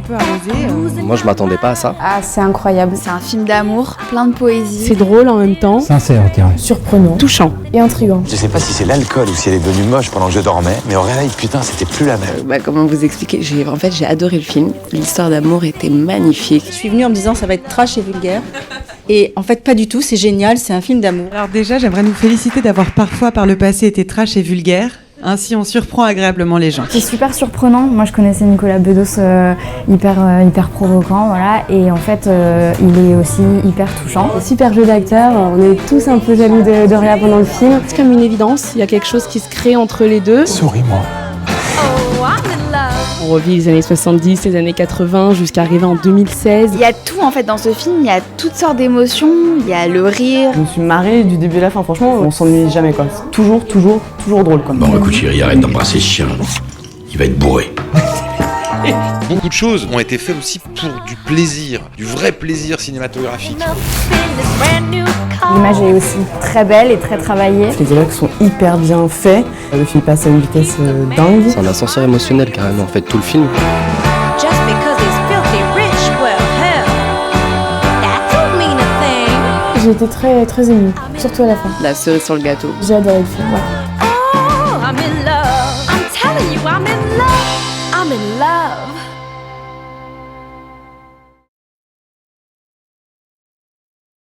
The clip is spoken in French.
peu arrosé. Moi, je m'attendais pas à ça. Ah, c'est incroyable. C'est un film d'amour, plein de poésie. C'est drôle en même temps. Sincère, je dirais. Surprenant. Touchant. Et intriguant. Je sais pas si c'est l'alcool ou si elle est devenue moche pendant que je dormais, mais au réveil, putain, c'était plus la même. Comment vous expliquer, j'ai adoré le film. L'histoire d'amour était magnifique. Je suis venue en me disant ça va être trash et vulgaire. Et en fait, pas du tout, c'est génial, c'est un film d'amour. Alors déjà, j'aimerais nous féliciter d'avoir parfois par le passé été trash et vulgaire. Ainsi, on surprend agréablement les gens. C'est super surprenant. Moi, je connaissais Nicolas Bedos hyper provoquant, voilà. Et en fait, il est aussi hyper touchant. Super jeu d'acteur. On est tous un peu jaloux de Réa pendant le film. C'est comme une évidence. Il y a quelque chose qui se crée entre les deux. Souris-moi. On revit les années 70, les années 80, jusqu'à arriver en 2016. Il y a tout en fait dans ce film, il y a toutes sortes d'émotions, il y a le rire. Je me suis marrée du début à la fin. Franchement, on s'ennuie jamais, quoi. C'est toujours drôle, quoi. Bon, écoute, chérie, arrête d'embrasser ce chien. Il va être bourré. Beaucoup de choses ont été faites aussi pour du plaisir, du vrai plaisir cinématographique. L'image est aussi très belle et très travaillée. Les dialogues sont hyper bien faits. Le film passe à une vitesse dingue. C'est un ascenseur émotionnel carrément, en fait, tout le film. J'ai été très émue, surtout à la fin. La cerise sur le gâteau. J'ai adoré le film, ouais.